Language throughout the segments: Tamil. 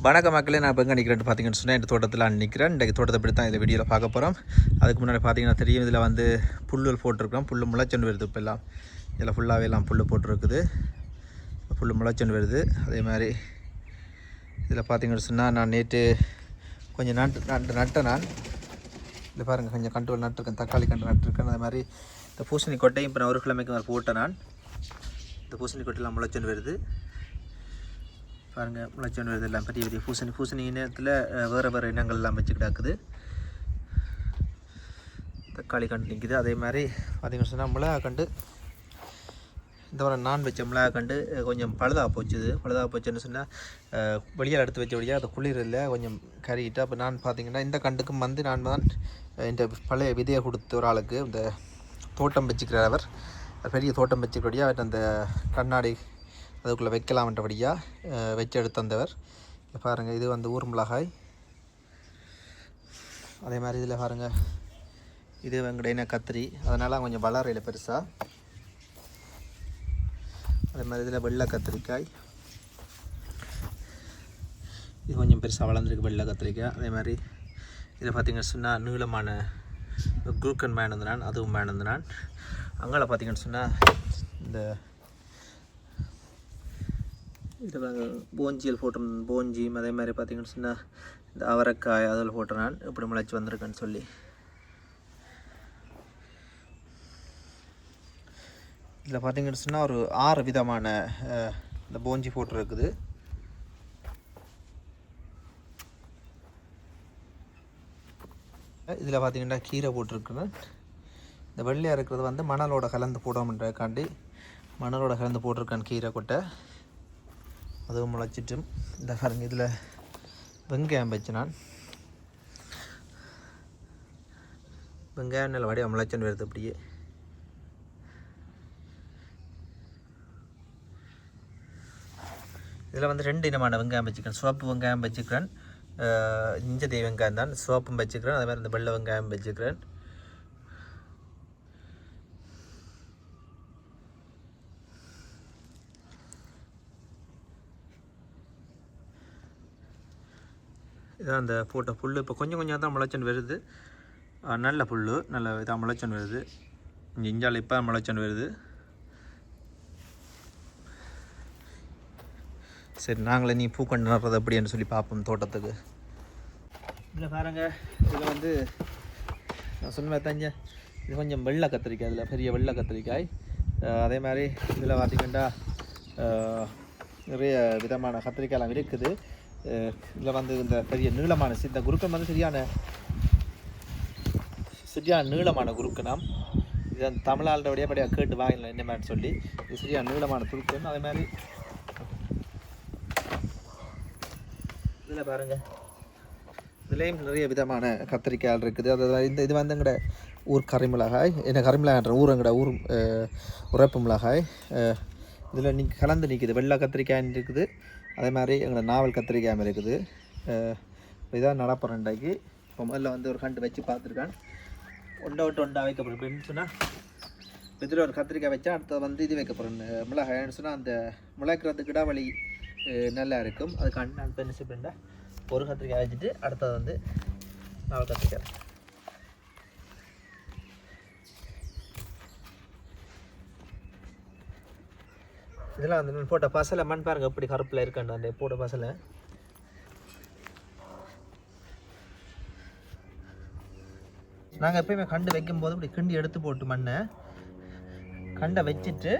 வணக்க மக்களே, நான் இப்போ எங்கே நிற்கிறேன் பார்த்தீங்கன்னு சொன்னால் இந்த தோட்டத்தில் நிற்கிறேன். இன்றைக்கு தோட்டத்தை பற்றி தான் இந்த வீடியோவில் பார்க்க போகிறோம். அதுக்கு முன்னாடி பார்த்தீங்கன்னா தெரியும், இதில் வந்து புல்லுகள் போட்டிருக்கோம். புல் முளைச்சொண்டு வருது. இப்போ எல்லாம் இதில் ஃபுல்லாகவே எல்லாம் புல் போட்டிருக்குது. புல் முளைச்சொண்டு வருது. அதே மாதிரி இதில் பார்த்தீங்கன்னு சொன்னால் நான் நேற்று கொஞ்சம் நட்டேன். நான் இதில் பாருங்கள், கொஞ்சம் கண்டுகள் நட்டுருக்கேன். தக்காளி கண்டு நட்டுருக்கேன். அதே மாதிரி இந்த பூசணி கொட்டையும் இப்போ நான் ஒரு கிழமைக்கு மாதிரி போட்டேன். நான் இந்த பூசணி கொட்டையெல்லாம் முளைச்சொண்டு வருது. பாருங்கள், முளைச்சொண்டு வருது. எல்லாம் பெரிய பெரிய பூசணி இனத்தில் வேறு இனங்கள் எல்லாம் வச்சு கிடக்குது. தக்காளி கண்டு நிற்குது. அதே மாதிரி பார்த்திங்கன்னு சொன்னால் மிளகா கண்டு, இந்த வாரம் நான் வச்ச மிளகா கண்டு கொஞ்சம் பழுதாக போச்சுன்னு சொன்னால் வெளியில் எடுத்து வச்ச வழியாக அது குளிரில் கொஞ்சம் கறிக்கிட்டு. அப்போ நான் பார்த்திங்கன்னா இந்த கண்டுக்கும் வந்து நான் தான் இந்த பழைய விதையை கொடுத்த ஒரு ஆளுக்கு, இந்த தோட்டம் வச்சுக்கிறவர், பெரிய தோட்டம் வச்சுக்கிறபடியாக அவர் அந்த கண்ணாடி அதுக்குள்ளே வைக்கலாம்ன்றபடியாக வச்சு எடுத்தந்தவர். பாருங்கள், இது வந்து ஊர் மிளகாய். அதே மாதிரி இதில் பாருங்கள், இது வெங்கடையின கத்திரி, அதனால் கொஞ்சம் வளரையில் பெருசாக. அதே மாதிரி இதில் வெள்ளை கத்திரிக்காய், இது கொஞ்சம் பெருசாக வளர்ந்துருக்கு, வெள்ளை கத்திரிக்காய். அதே மாதிரி இதில் பார்த்திங்கன்னு சொன்னால் நீளமான குரூக்கன் மேனந்து நான், அதுவும் மேனந்து நான். அங்கே பார்த்திங்கன்னு சொன்னால் இந்த இதில் போஞ்சியில் போட்டிருந்தேன், போஞ்சியும். அதே மாதிரி பார்த்திங்கன்னு சொன்னால் இந்த அவரைக்காய் அதில் போட்டேன் நான், இப்படி முளைச்சி வந்திருக்கேன்னு சொல்லி. இதில் பார்த்திங்கன்னு சொன்னால் ஒரு 6 விதமான இந்த போஞ்சி போட்டிருக்குது. இதில் பார்த்திங்கன்னா கீரை போட்டிருக்குன்னு. இந்த வெள்ளையாக இருக்கிறது வந்து மணலோட கலந்து போடாமன்றக்காண்டி மணலோட கலந்து போட்டிருக்கேன் கீரை கொட்டை, அதுவும் முளைச்சிட்டும். இந்த பாருங்க, இதில் வெங்காயம் வச்சு நான், வெங்காயம் நல்ல வடிவ முளைச்சுன்னு வருது. அப்படியே இதில் வந்து 2 இனமான வெங்காயம் வச்சுக்கிறேன். சிவப்பு வெங்காயம் வச்சுக்கிறேன், இஞ்சதே வெங்காயம் தான், சிவப்பும் வச்சுக்கிறேன். அதே மாதிரி இந்த வெள்ளை வெங்காயம் வச்சுக்கிறேன். இதான் அந்த போட்ட புல் இப்போ கொஞ்சம் தான் முளைச்சொண்டு வருது. நல்ல புல், நல்ல இதாக முளைச்சொண்டு வருது. இஞ்சால் இப்போ முளைச்சொண்டு வருது. சரி, நாங்களே நீ பூக்கொண்டு நடுறது அப்படின்னு சொல்லி பார்ப்போம் தோட்டத்துக்கு. இதில் பாருங்க, இதில் வந்து நான் சொன்ன மாதிரி தாங்க, இது கொஞ்சம் வெள்ளை கத்திரிக்காய், இதில் பெரிய வெள்ளை கத்திரிக்காய். அதே மாதிரி இதில் பார்த்திங்கன்னா நிறைய விதமான கத்திரிக்காயெல்லாம் இருக்குது. இதில் வந்து இந்த பெரிய நீளமான இந்த குறுக்கம் வந்து சரியான நீளமான குறுக்கணம். இது அந்த தமிழாளோட வழியாக கேட்டு வாங்கலாம் என்ன மாதிரி சொல்லி. இது சரியான நீளமான குறுக்கம். அதே மாதிரி இதில் பாருங்கள், இதுலேயும் நிறைய விதமான கத்திரிக்காய் இருக்குது. அதாவது இது வந்து எங்கட ஊர் கரிமிளகாய், என்ன கரிமிளகாய்ன்ற ஊர் எங்கட ஊர் உரைப்பு மிளகாய். இதில் கலந்து நிற்குது. வெள்ளை கத்திரிக்காய் இருக்குது, அதே மாதிரி எங்களோட நாவல் கத்திரிக்காய் இருக்குது. இதான் நடப்புறேன் இன்றைக்கு. இப்போ முதல்ல வந்து ஒரு கண்டு வச்சு பார்த்துருக்கேன். ஒண்டை விட்டு ஒண்டா வைக்கப்படும் அப்படின்னு சொன்னால், இதில் ஒரு கத்திரிக்காய் வச்சா அடுத்தது வந்து இது வைக்க போகிறேன் மிளகாய்னு சொன்னால், அந்த முளைக்கிறதுக்கு இடைவெளி நல்லா இருக்கும். அதுக்காண்டி நான் இப்போ என்ன செய்யறேன், ஒரு கத்திரிக்காய் வச்சுட்டு அடுத்தது வந்து நாவல் கத்திரிக்காய். இதெல்லாம் வந்து போட்ட பசலை மண் பாருங்க எப்படி கருப்பில் இருக்காண்டு. அந்த போட்ட பசலை நாங்கள் எப்பயுமே கண்டு வைக்கும்போது இப்படி கிண்டி எடுத்து போட்டு மண்ணை கண்டை வச்சுட்டு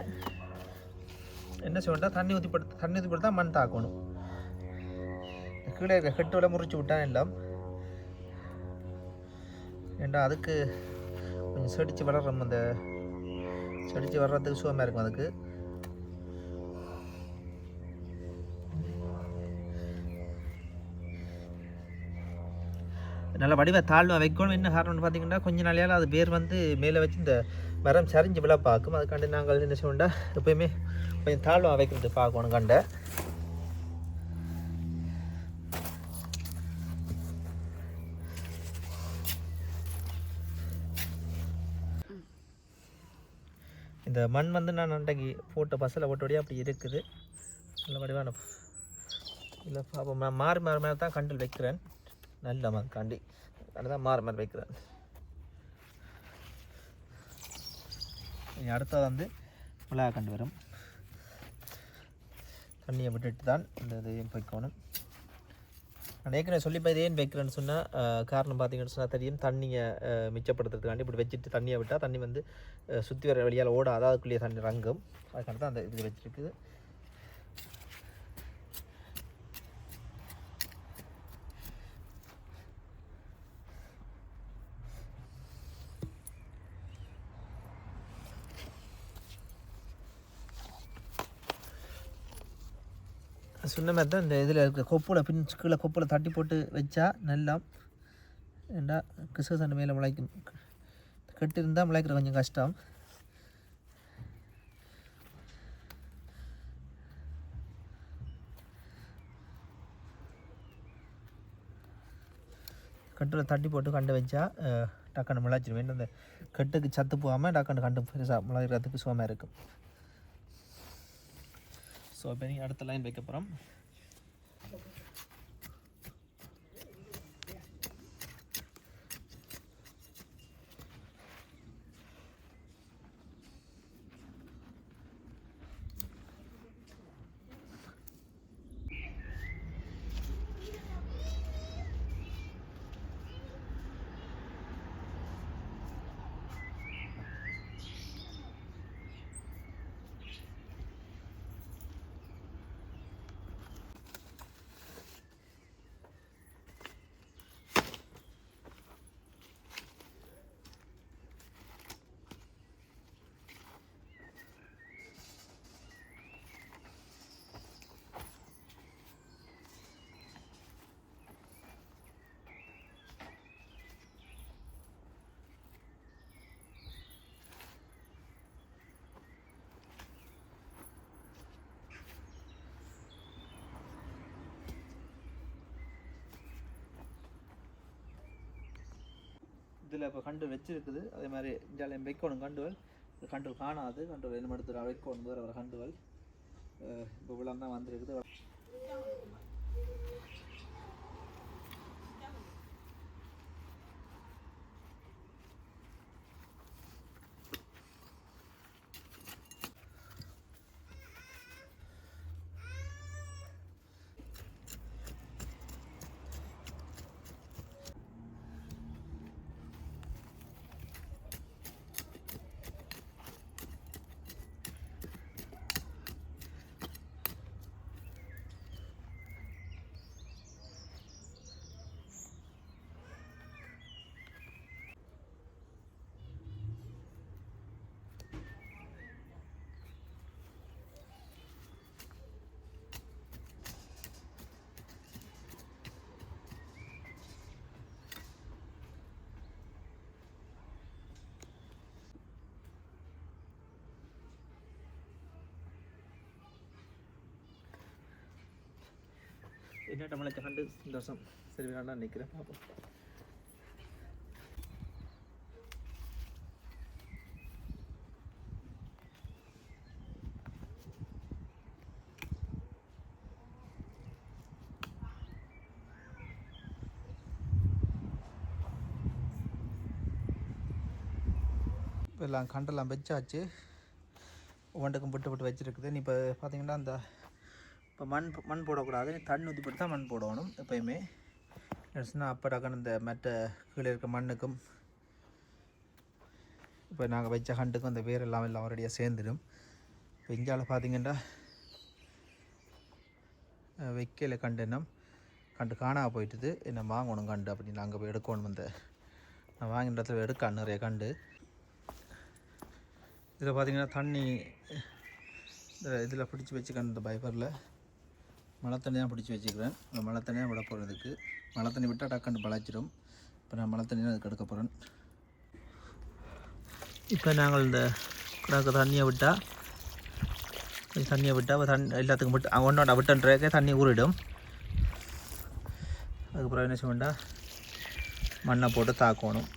என்ன செய்வோம்னா தண்ணி ஊற்றி போட்டு தான் மண் தாக்கணும். கீழே இருக்க கெட்டோட முறிச்சு விட்டான் எல்லாம். ஏண்டா அதுக்கு கொஞ்சம் செடிச்சு வளர்றோம், அந்த செடிச்சு வர்றதுக்கு சுகமாக இருக்கும். அதுக்கு நல்ல வடிவ தாழ்வாக வைக்கணும். என்ன காரணம்னு பார்த்தீங்கன்னா, கொஞ்ச நாளையால் அது வேர் வந்து மேலே வச்சு இந்த மரம் சரிஞ்சு விழா பார்க்கும். அதுக்காண்டி நாங்கள் என்ன செய்வோம்டா, எப்போயுமே கொஞ்சம் தாழ்வாக வைக்கிறது பார்க்கணும் கண்டை. இந்த மண் வந்து நான் அன்றைக்கு போட்ட பசலை போட்டோடையே அப்படி இருக்குது. நல்ல வடிவான இல்லை பாப்போம், நான் மாறி மாறி தான் கண்டில் வைக்கிறேன். நல்ல காண்டி அதுதான் மாறி வைக்கிறேன். அடுத்தது வந்து மிளகா கண்டு வரும். தண்ணியை விட்டுட்டு தான் இந்த இதையும் வைக்கணும். நான் ஏற்கனவே சொல்லிப்போ இது ஏன் வைக்கிறேன்னு சொன்னால் காரணம் பார்த்தீங்கன்னு சொன்னால் தெரியும், தண்ணியை மிச்சப்படுத்துறதுக்காண்டி இப்படி வச்சுட்டு தண்ணியை விட்டால் தண்ணி வந்து சுற்றி வர வழியால் ஓட அதாவதுக்குள்ளேயே தண்ணி ரங்கும். அதுக்காக தான் அந்த இது வச்சுருக்குது. சொன்ன மாதிரி தான் இந்த இதில் இருக்கிற கொப்பில் கீழே கொப்பில் தட்டி போட்டு வச்சா நல்லா ஏண்டா கிறிஸ்து சண்டை மேலே முளைக்கும். கெட்டு இருந்தால் முளைக்கிற கொஞ்சம் கஷ்டம். கட்டில் தட்டி போட்டு கண்டு வச்சா டக்குன்னு முளைச்சிடும். அந்த கட்டுக்கு சத்து போகாமல் டக்குன்னு கண்டு பெருசாக முளைக்கிறதுக்கு சுகமாக இருக்கும். ஸோ இப்போ நீங்கள் அடுத்த லைன் வைக்க போகிறோம். இதில் இப்போ கண்டு வச்சுருக்குது. அதே மாதிரி இந்தியாவில் வைக்கணும் கண்டுவல். கண்டுவல் காணாது. கண்டுவல் என்ன எடுத்து வைக்கணும் வேறு ஒரு கண்டுவல். இப்போ இவ்வளோ தான் வந்துருக்குது. என்ன தமிழக கண்டு சந்தோஷம் சரி வேண்டாம் நினைக்கிறேன். பார்ப்போம். இப்போ எல்லாம் கண்டெல்லாம் வச்சாச்சு. ஒவ்வொன்றுக்கும் விட்டு வச்சுருக்குது. நீ இப்போ பார்த்தீங்கன்னா அந்த இப்போ மண் போடக்கூடாது. தண்ணி ஊற்றி போட்டு தான் மண் போடணும் எப்போயுமே. சொன்னால் அப்போ டக்குன்னு இந்த மற்ற கீழே இருக்க மண்ணுக்கும் இப்போ நாங்கள் வச்ச கண்டுக்கும் அந்த வேர் எல்லாம் ஒரேடியாக சேர்ந்துடும். இப்போ இந்தியாவில் பார்த்தீங்கன்னா வைக்கல கண்டு என்ன கண்டு காணா போயிட்டுது. என்ன வாங்கணும் கண்டு அப்படின்னு அங்கே போய் எடுக்கணும். இந்த நான் வாங்கின இடத்துல எடுக்க நிறைய கண்டு. இதில் பார்த்திங்கன்னா தண்ணி இந்த இதில் பிடிச்சி வச்சுக்கணும். இந்த பைப்பரில் மழை தண்ணி தான் பிடிச்சி வச்சுக்கிறேன். இந்த மழை தண்ணியாக விட போகிறதுக்கு மழை தண்ணி விட்டால் டக்குன்னு பழச்சிடும். இப்போ நான் மழை தண்ணி தான் அதுக்கு எடுக்க போகிறேன். இப்போ நாங்கள் இந்த கிடக்கு தண்ணியை விட்டால் எல்லாத்துக்கும் விட்டு ஒன்றோட விட்டுன்றக்கே தண்ணி ஊறிடும். அதுக்கப்புறம் என்ன செய்ய வேண்டாம், மண்ணை போட்டு தாக்கணும்.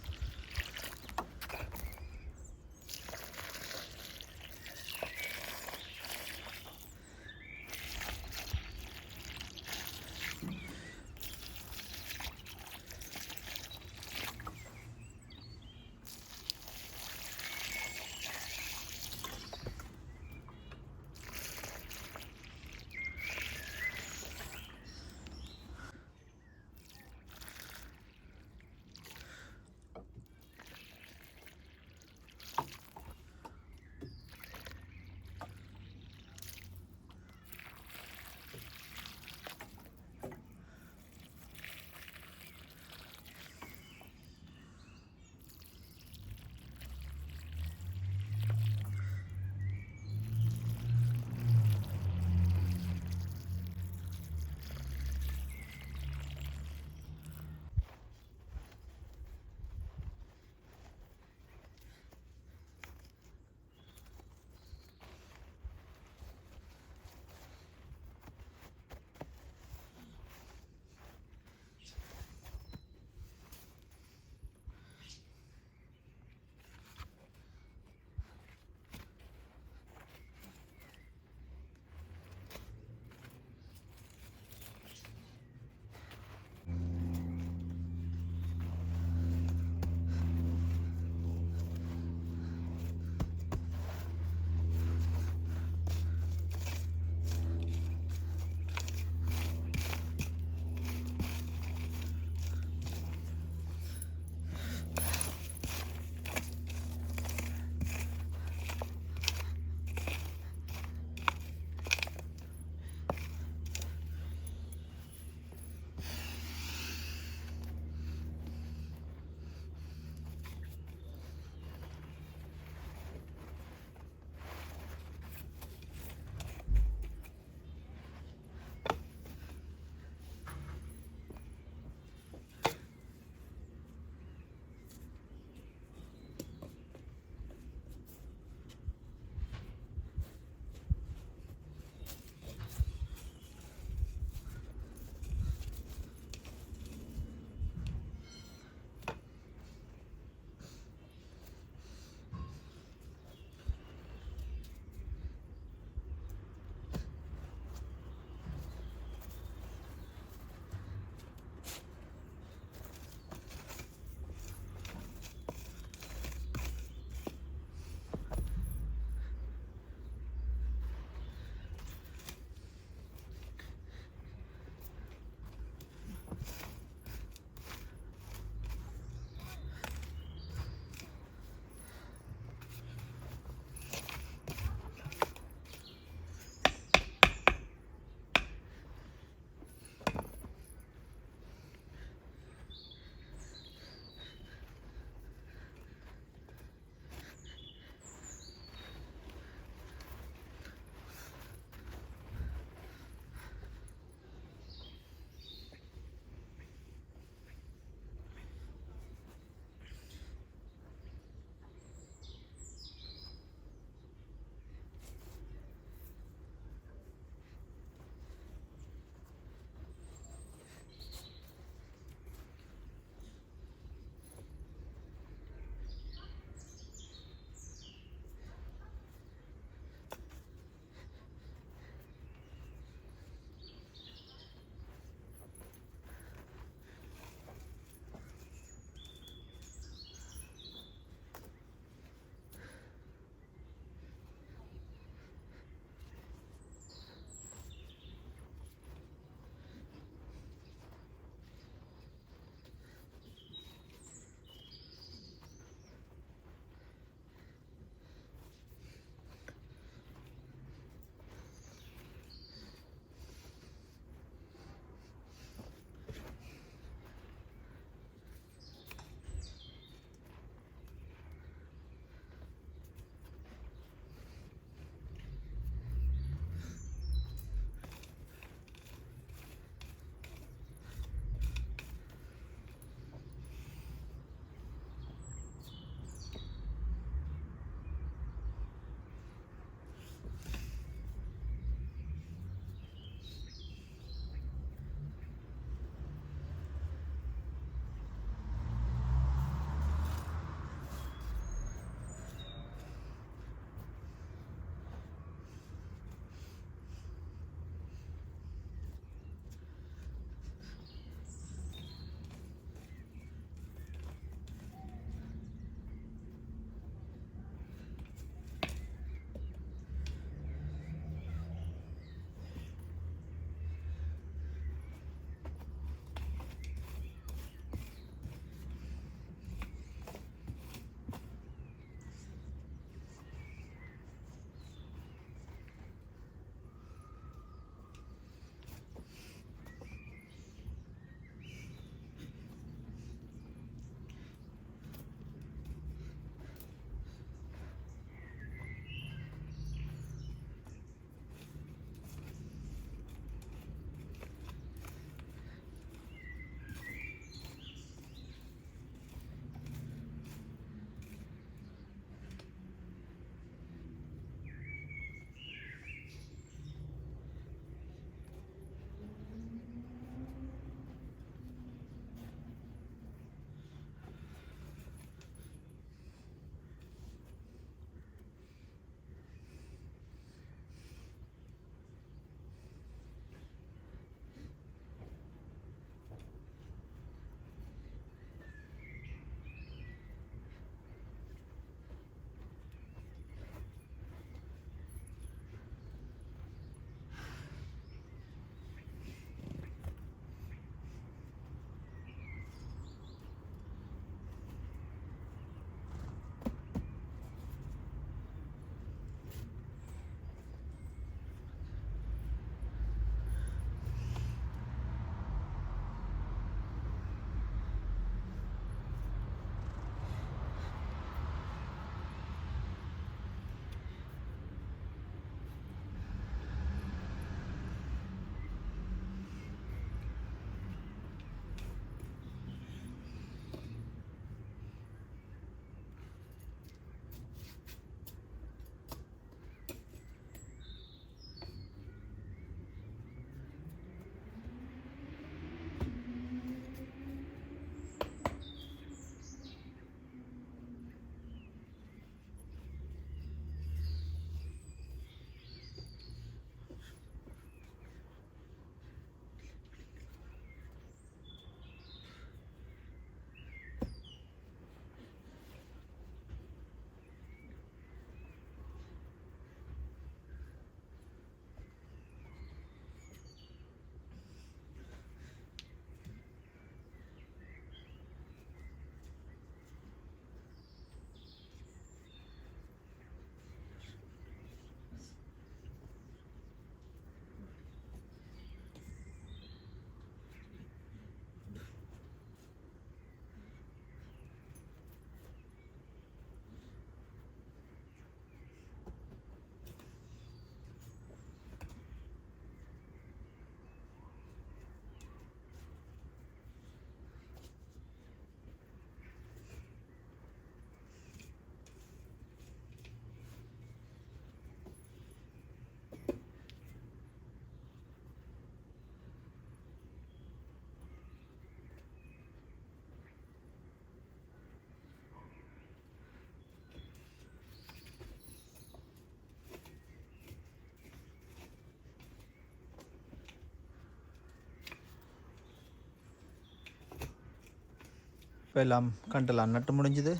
இப்போ எல்லாம் கண்டெல்லாம் நட்டு முடிஞ்சுது,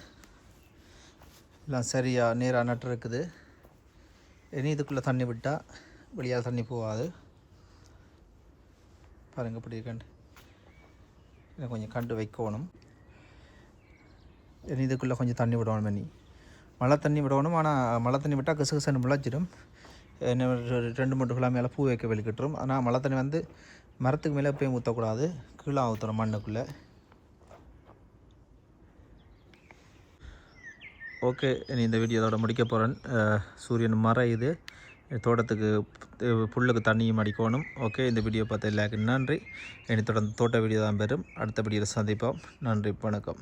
எல்லாம் சரியாக நேராக நட்டு இருக்குது. இனி இதுக்குள்ளே தண்ணி விட்டால் வெளியாக தண்ணி போகாது. பாருங்கள் இப்படி கண்டு இன்னும் கொஞ்சம் கண்டு வைக்கணும். இனி இதுக்குள்ளே கொஞ்சம் தண்ணி விடணும். இனி மழை தண்ணி விடணும். ஆனால் மழை தண்ணி விட்டால் கசகசன்னு முளைச்சிடும். இன்னும் 2-3 கிலோ மேலே பூ வைக்க வெளிக்கிட்டுரும். ஆனால் மழை தண்ணி வந்து மரத்துக்கு மேலே எப்பயும் ஊற்றக்கூடாது, கீழே ஊற்றணும் மண்ணுக்குள்ளே. ஓகே, இனி இந்த வீடியோ இதோட முடிக்க போகிறேன். சூரியன் மறையுது, தோட்டத்துக்கு புல்லுக்கு தண்ணியும் அடிக்கணும். ஓகே, இந்த வீடியோ பார்த்த எல்லாருக்கும் நன்றி. இனி தொடர்ந்து தோட்ட வீடியோ தான் பெறும். அடுத்த வீடியோவில் சந்திப்போம். நன்றி, வணக்கம்.